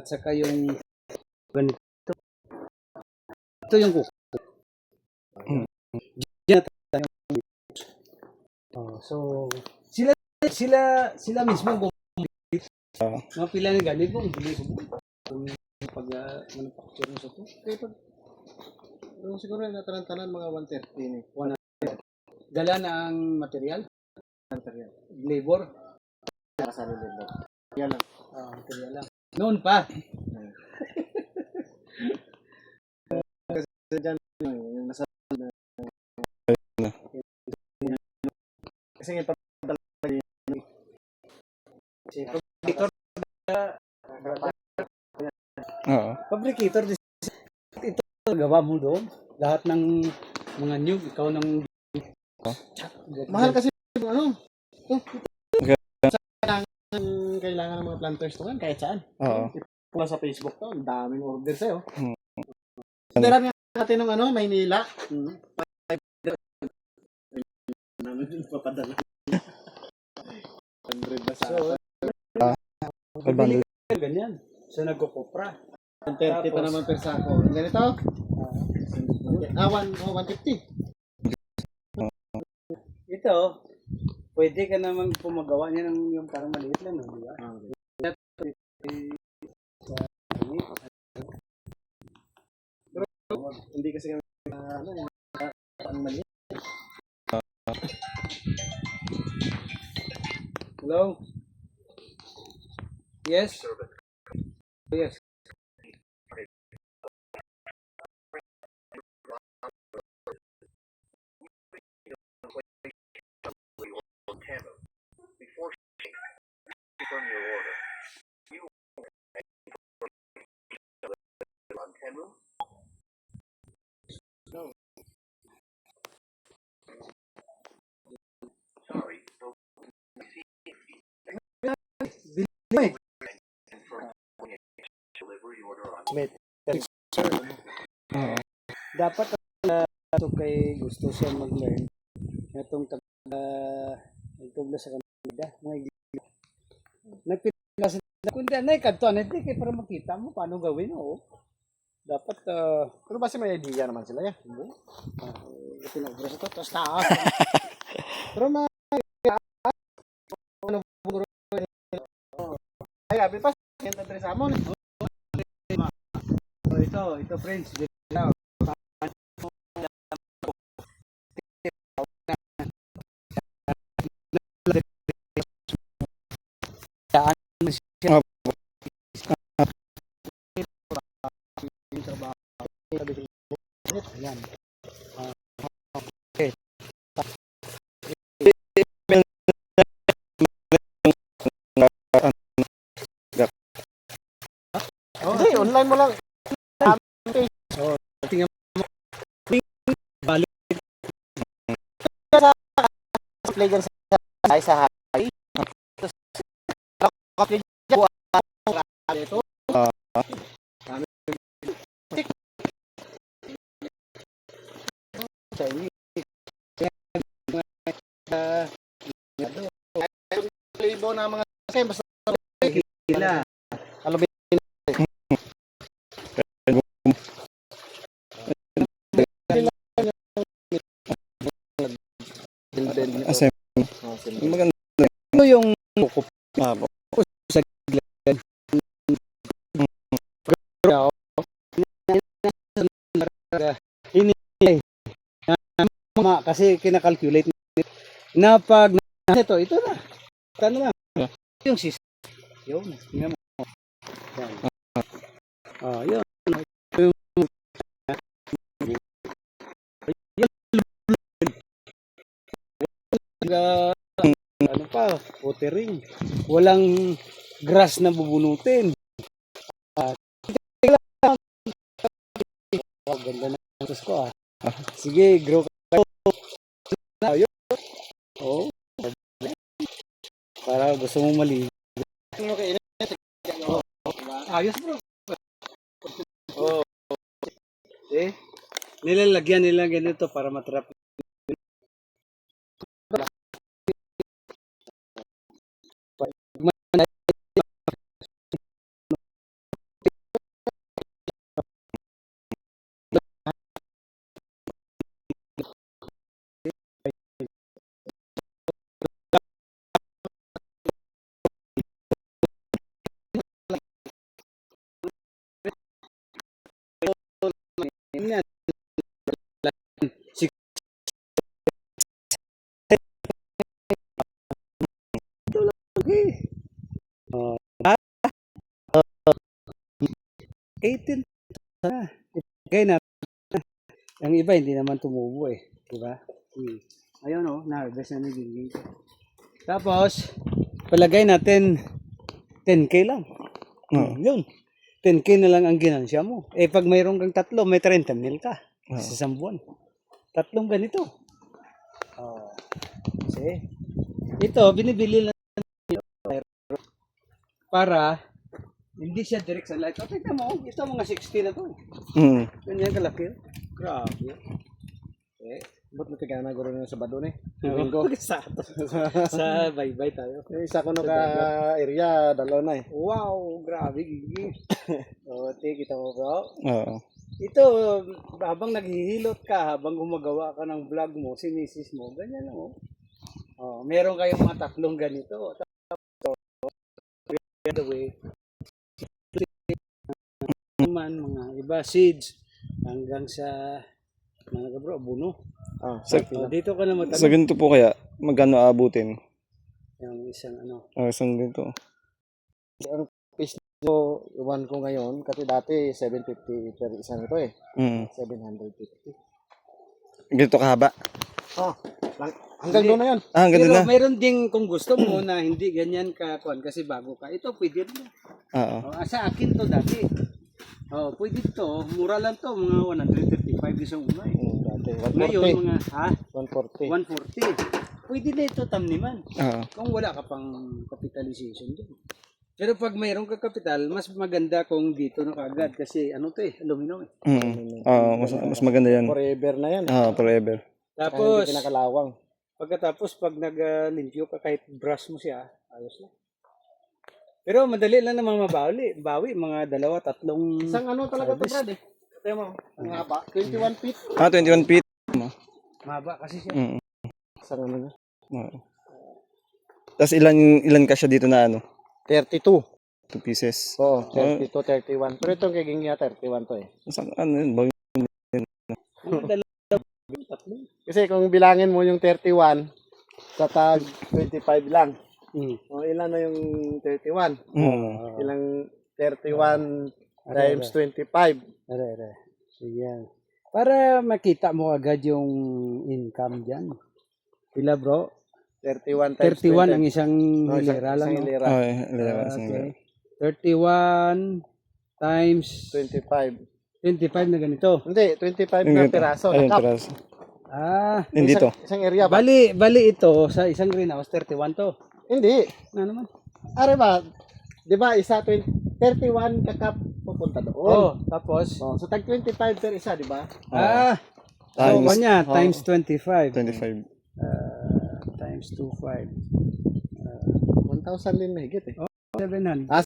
at saka yung ganito. Ito yung kuko. Yan. So sila mismo mga pila ni gani kung bilis pag manufacturing sa to. Pero siguro na tanan mga 130 ni. Dala ng material, labor, Sa nila. Yan lang. material lang. Noon pa. Kasi dyan, yung nasa kasi yung Fabricator, ito gawa mo doon. Lahat ng mga new, ikaw ng mahal kasi ano. Kailangan ng mga planters to kahit saan. Oo. Kung sa Facebook to, ang daming order sa'yo. Orderan nga natin ng ano, Maynila. Namin yung papadala. 100 na sa ganyan. So nagkukupra. 130 pa naman per sako. Ganito? 150. Ito, pwede ka naman pumagawa niya ng yung parang maliit lang, no? Di ba? Hindi kasi ano, ang maliit. Hello? Yes? Yes. Dapat ito kay gusto siya mag-learn itong tugla sa kanila mga nagpila sa kundi anay kadto anay kay para makita mo paano gawin o dapat Pero basta may idea naman sila yan. Pinagdra sa to, tapos taas. Pero ay, abi pa, yan tadre sa amon. ito friends Ayan. Hindi, online mo lang. Tingnan mo balik Play dyan sa high. Play dyan ito. sa inyo. Libo na mga kasi basta Sila. alubin. Maganda. Ano yung sa kasi kinakalculate na pag ito na. Ano na? Yung system. Yun. Tingnan mo. Yan. Yun. Ano pa? Watering. Walang grass na bubunutin. Ganda na ang ko Sige, grow ka. Oh. Para gusto mo mali. Ayos bro. Oh. Nilalagyan nila ganito para matrap. Okay. 18 na. Kaya na, ang iba hindi naman tumubo eh. Diba? Ayun o, na-harvest na ni Gingging. Tapos, palagay natin 10K lang. Yun. 10K na lang ang ginansya mo. Eh pag mayroon kang tatlo, may 30 mil ka. Sa isang buwan. Tatlong ganito. Kasi, ito, binibili lang para hindi siya direct sa light. Tignan mo, ito mga 60 na to. Ganyan kalaki. Grabe. Ba't natigana ko rin sa Sabado eh? Linggo. sa bye-bye tayo. Yung isa ko ka area, dalawa na eh. Wow, grabe, Gigi. Kita mo bro. Oo. Ito, habang naghihilot ka, habang gumagawa ka ng vlog mo, si misis mo, ganyan lang meron kayong mga tatlong ganito. By the way, mga iba seeds hanggang sa mga bro, buno. Dito ka na Sa ganito po kaya, magkano aabutin? Yung isang Isang ganito. Ang piece ko, iwan ko ngayon, kasi dati 750 per isang ito eh. 750. Ganito kahaba? Hanggang doon na yan. Hanggang Pero doon na? mayroon ding kung gusto mo na hindi ganyan ka kasi bago ka. Ito pwede rin. Oo. Sa akin to dati. Pwede to. Mura lang to. Mga 135 isang una eh. Dati, Ngayon 140. mga 140. 140. Pwede na ito tamniman. Oo. Kung wala ka pang capitalization din. Pero pag mayroon ka kapital, mas maganda kung dito na kagad kasi aluminum eh. Mas maganda yan. Forever na yan. Forever. Tapos, hindi kinakalawang. pagkatapos pag nag-limpyo ka kahit brush mo siya, ayos lang. Pero madali lang naman mabawi. Mga 2-3. Isang talaga to, Brad eh. Kaya mo, ang haba. 21 feet. 21 feet. Mahaba kasi siya. Isang na. Tapos ilan ka siya dito na 32. 2 pieces. 32, 31. Pero itong kay Gingia, 31 to eh. Yun? Kasi kung bilangin mo yung 31, sa tag 25 lang. Ilan na yung 31? Ilang 31 times 25? Sige. Para makita mo agad yung income dyan. Pila bro? 31 times 31 ang 20. isang hilera lang. Isang hilera. Okay. 31 times 25. 25 na ganito. Hindi, 25 na piraso. Ayun, Cup. piraso. Hindi dito. Isang area ba? Bali ito sa isang greenhouse 31 to. Hindi. Ano naman? Are ba? 'Di ba isa 31 kakap pupunta doon. Tapos So tag 25 per isa, 'di ba? so kanya times 25. 25. Times 25. 1,000 din mahigit eh. 700. Ah,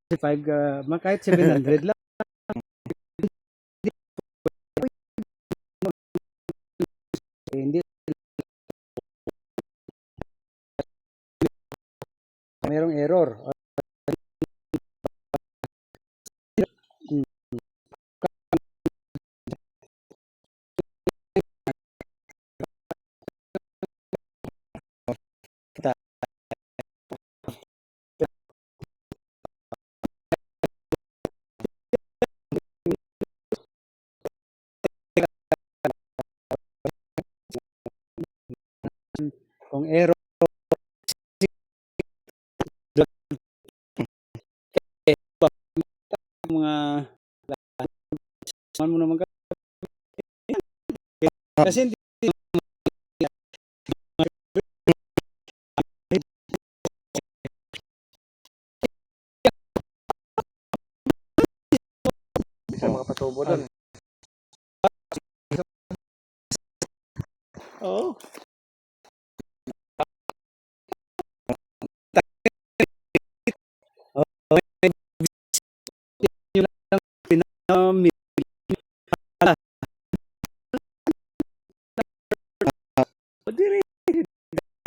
5 kahit 700 lang. Hindi merong error. Kung error mga mo naman kasi hindi Sa mga patubo doon. oo.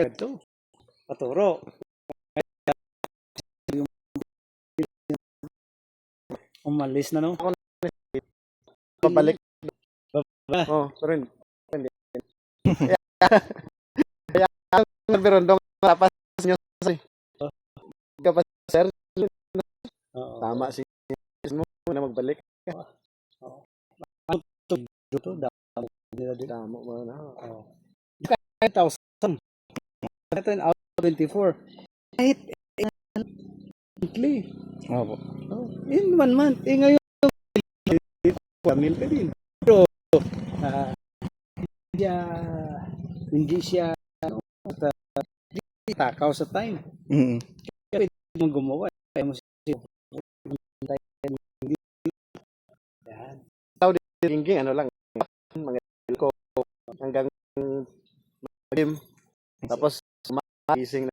Ito. Paturo. Umalis na no? Pabalik. Baba. Pero hindi. Kaya Berondong tapas nyo sa kapag sir. Oo. Tama si mo na magbalik. Ito, damo nila din. Tama mo na. Oo. Kahit 1,000. Ito yung out 24. Kahit monthly. Opo. Oh, in 1 month. Ngayon, pamil ka din. Pero, ah, hindi siya takaw sa time. Mm. Pwede mong gumawa. Kaya mo siya. Yan. Gingging ano lang mga ko hanggang gym. Tapos gising na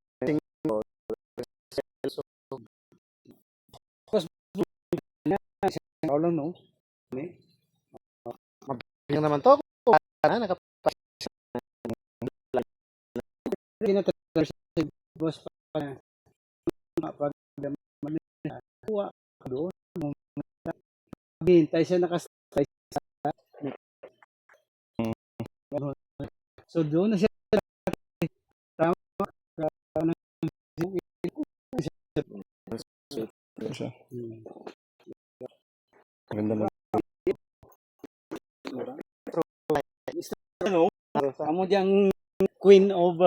Ikaw lang, no? yung naman to. Pinatagal siya boss pa pag kuha ka doon. Hintay siya nakastay sa so doon na siya tama Ito siya. Maganda mag... amo diyang queen of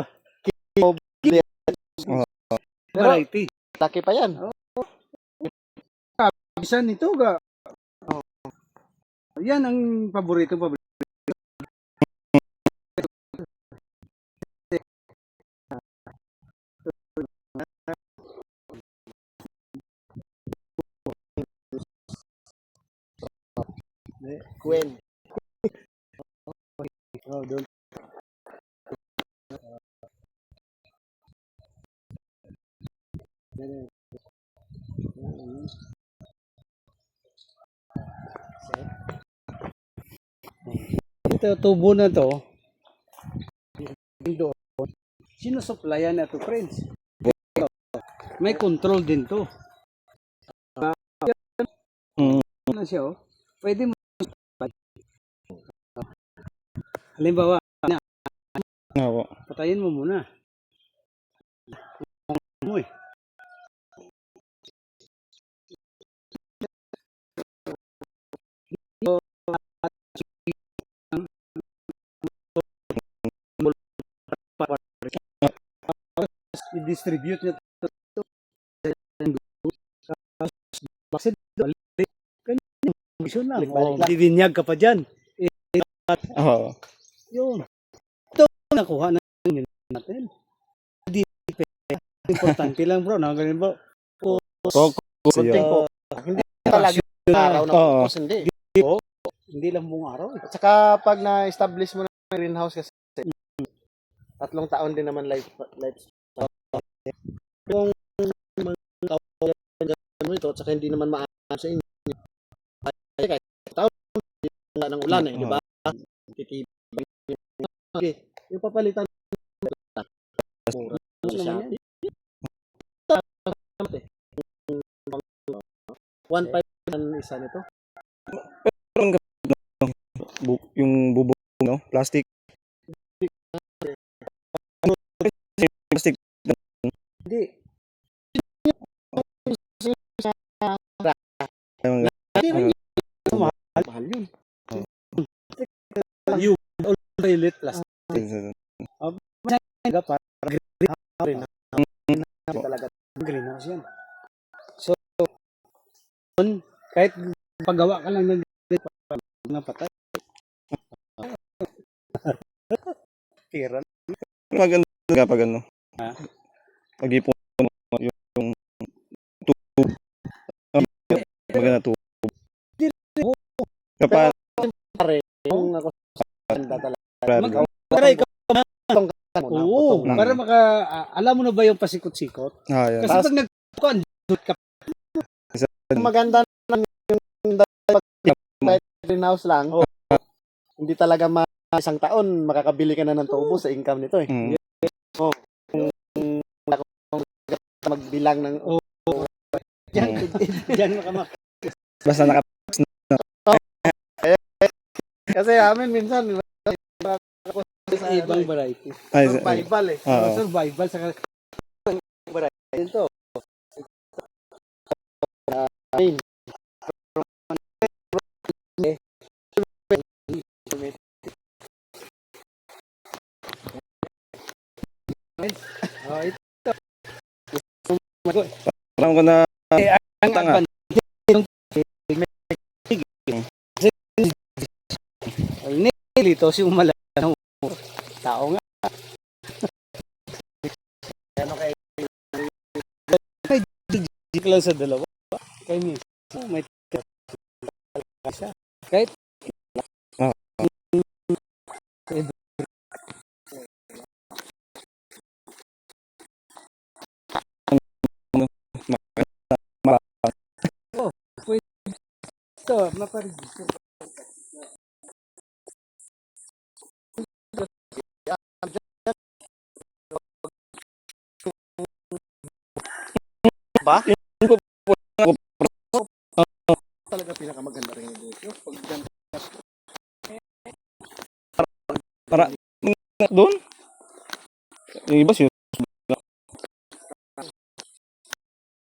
variety. Laki pa yan. Bisan ito ga. Yan ang paborito. Queen. Oh, doon. Ito tubo na to. Doon. Sinusuplayan na to, friends. May control din to. Na siya, oh. Pwede mo halimbawa, Opo. patayin mo muna. Mo eh. I-distribute niya ito. Bakit balik? Mission lang. Didinyag ka pa dyan. Oo. Yun. Ito nakuha na natin. Hindi importante lang bro. Ganun ba? Kunting po. Hindi talaga araw na Oo. focus, hindi. Hindi lang buong araw. At saka pag na-establish mo na yung greenhouse kasi 3 taon din naman life yung mga mo ito at saka hindi naman maano sa inyo kahit taon nga ng ulan eh, di ba? Titibay okay. Yung papalitan mura sa Shopee 1.5 ang isa nito. Yung bubong, no? Plastic. Plastic. Hindi. Mahal yun. You ultraviolet plastic. Talaga Greenhouse yan. So, kahit paggawa ka lang ng patay. Tira. Maganda kapag ano. Ha? Pag-ipon yung tubig. Maganda tubig. Kapag yung ako ganda talaga. Try ka. Oo, Lang. para alam mo na ba yung pasikot-sikot? yan. Kasi pag nagkuhan, ka Maganda lang yung greenhouse lang. Hindi talaga isang taon makakabili ka na ng tubo sa income nito eh. Kung magbilang ng Diyan makamak. Basta naka kasi amin minsan ibang variety. Ay, survival eh. Oo. Survival sa variety to. Ayun. Oh, ito. Parang ko na Ang tanga. Nilito si umala ng tao nga. Ano kay Dik lang sa dalawa. Kay mismo may siya. Kahit ito, maparegister. talaga pinakamaganda rin yung negosyo? Pag ganito. Para doon. Yung iba